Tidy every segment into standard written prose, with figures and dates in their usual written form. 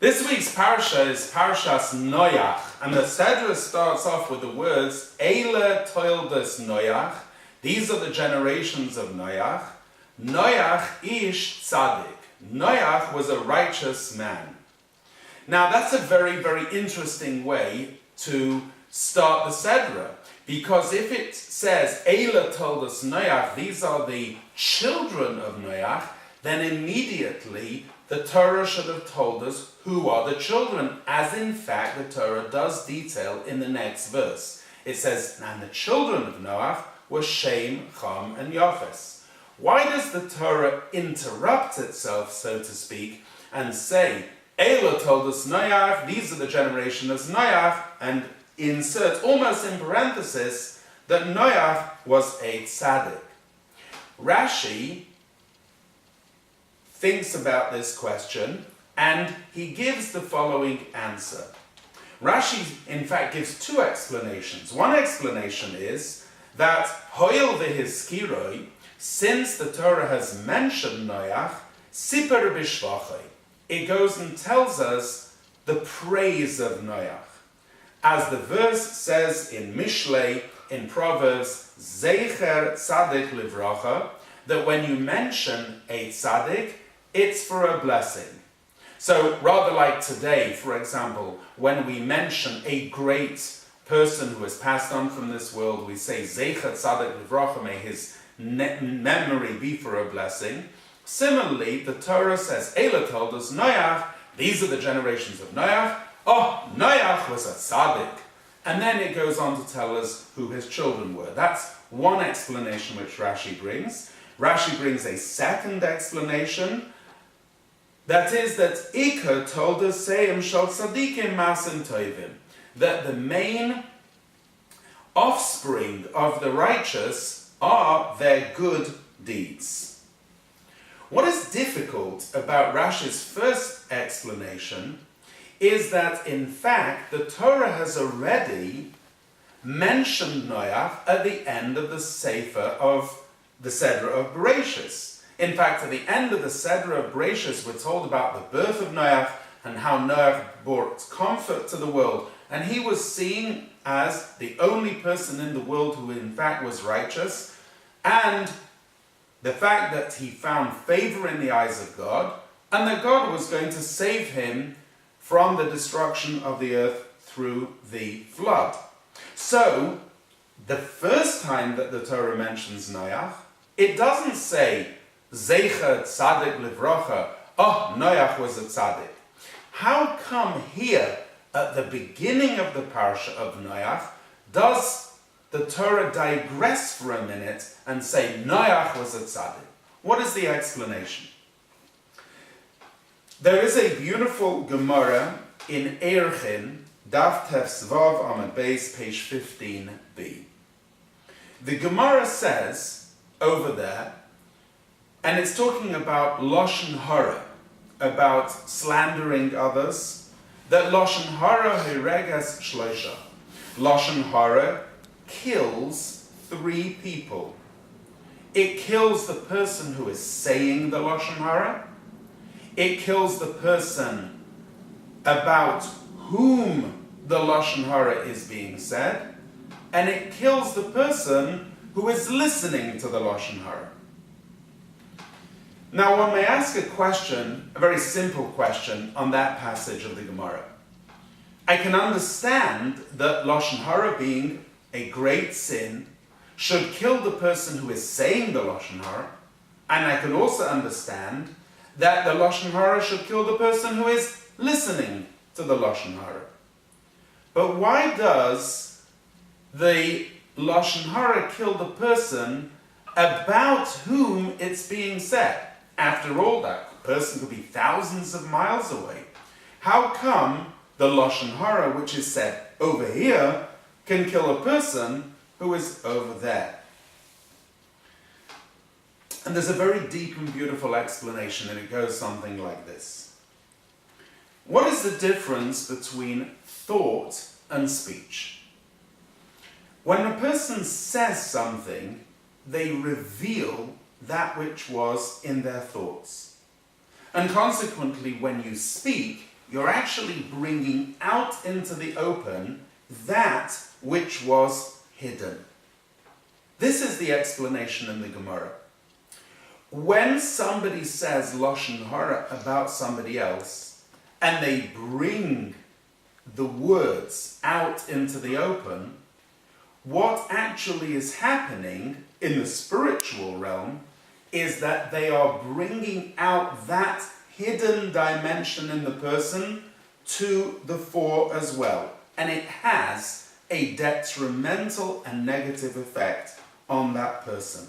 This week's parsha is Parshas Noach, and the Sedra starts off with the words, Eile toildes Noach, these are the generations of Noach. Noach ish tzaddik. Noach was a righteous man. Now that's a very, very interesting way to start the Sedra, because if it says, Eile toildes Noach, these are the children of Noach, then immediately the Torah should have told us who are the children, as in fact the Torah does detail in the next verse. It says, and the children of Noach were Shem, Cham, and Yafes. Why does the Torah interrupt itself, so to speak, and say, Eila told us Noach, these are the generation of Noach, and insert almost in parenthesis that Noach was a tzaddik? Rashi thinks about this question, and he gives the following answer. Rashi, in fact, gives two explanations. One explanation is that Hoyel v'Hiskiroi, since the Torah has mentioned Noach, Siper b'Shvachai, it goes and tells us the praise of Noach. As the verse says in Mishlei, in Proverbs, Zeicher Tzadik Livracha, that when you mention a tzaddik, it's for a blessing. So rather like today, for example, when we mention a great person who has passed on from this world, we say, Zeicher Tzadik Livracha, may his memory be for a blessing. Similarly, the Torah says, Eila told us, Noach, these are the generations of Noach. Oh, Noach was a tzaddik. And then it goes on to tell us who his children were. That's one explanation which Rashi brings. Rashi brings a second explanation. That is that Iker told us, Seim shal tzadikim masim tovim, that the main offspring of the righteous are their good deeds. What is difficult about Rashi's first explanation is that, in fact, the Torah has already mentioned Noach at the end of the Sefer of the Sedra of Bereshis. In fact, at the end of the Sedra of Bereshis, we're told about the birth of Noach and how Noach brought comfort to the world. And he was seen as the only person in the world who in fact was righteous. And the fact that he found favor in the eyes of God, and that God was going to save him from the destruction of the earth through the flood. So, the first time that the Torah mentions Noach, it doesn't say, Zeicher Tzadik Livrocha, oh, Noach was a tzaddik. How come here, at the beginning of the parsha of Noach, does the Torah digress for a minute and say Noach was a tzaddik? What is the explanation? There is a beautiful Gemara in Erchin, Daf Tef Zvav Amud Beis, page 15b. The Gemara says over there, and it's talking about Lashon Hara, about slandering others, that Lashon Hara hiregas shloisha. Lashon Hara kills 3 people. It kills the person who is saying the Lashon Hara. It kills the person about whom the Lashon Hara is being said. And it kills the person who is listening to the Lashon Hara. Now one may ask a question, a very simple question, on that passage of the Gemara. I can understand that Lashon Hara, being a great sin, should kill the person who is saying the Lashon Hara, and I can also understand that the Lashon Hara should kill the person who is listening to the Lashon Hara. But why does the Lashon Hara kill the person about whom it's being said? After all, that person could be thousands of miles away. How come the Lashon Hara, which is said over here, can kill a person who is over there? And there's a very deep and beautiful explanation, and it goes something like this. What is the difference between thought and speech? When a person says something, they reveal that which was in their thoughts. And consequently, when you speak, you're actually bringing out into the open that which was hidden. This is the explanation in the Gemara. When somebody says Lashon Hara about somebody else, and they bring the words out into the open, what actually is happening in the spiritual realm is that they are bringing out that hidden dimension in the person to the fore as well. And it has a detrimental and negative effect on that person.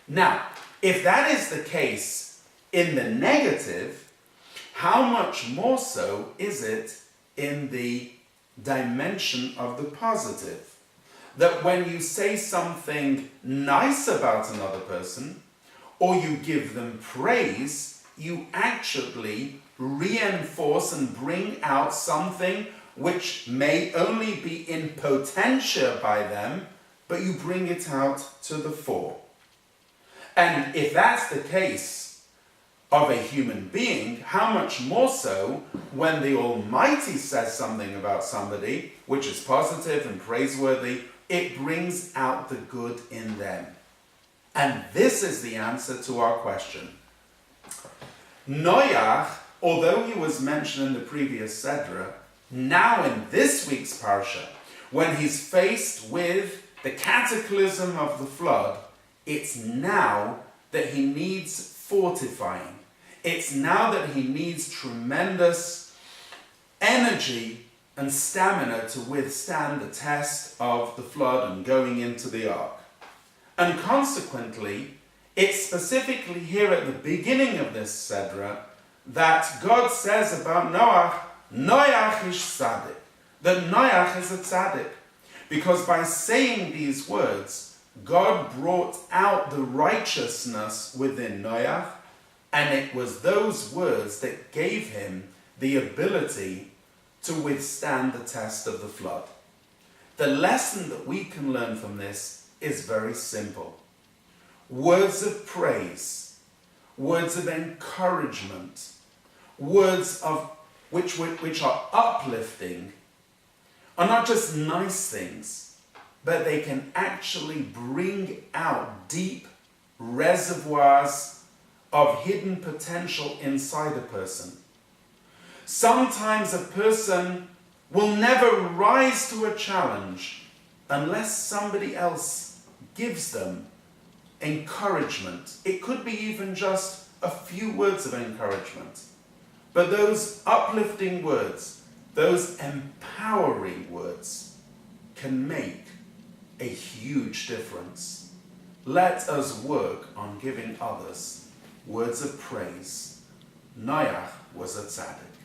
Now, if that is the case in the negative, how much more so is it in the dimension of the positive? That when you say something nice about another person, or you give them praise, you actually reinforce and bring out something which may only be in potentia by them, but you bring it out to the fore. And if that's the case of a human being, how much more so when the Almighty says something about somebody which is positive and praiseworthy, it brings out the good in them. And this is the answer to our question. Noach, although he was mentioned in the previous Sedra, now in this week's Parsha, when he's faced with the cataclysm of the flood, it's now that he needs fortifying. It's now that he needs tremendous energy and stamina to withstand the test of the flood and going into the ark. And consequently, it's specifically here at the beginning of this Sedra that God says about Noach, Noach is tzaddik, that Noach is a tzaddik. Because by saying these words, God brought out the righteousness within Noach, and it was those words that gave him the ability to withstand the test of the flood. The lesson that we can learn from this is very simple. Words of praise, words of encouragement, words of which are uplifting, are not just nice things, but they can actually bring out deep reservoirs of hidden potential inside a person. Sometimes a person will never rise to a challenge unless somebody else gives them encouragement. It could be even just a few words of encouragement. But those uplifting words, those empowering words, can make a huge difference. Let us work on giving others words of praise. Noach was a tzaddik.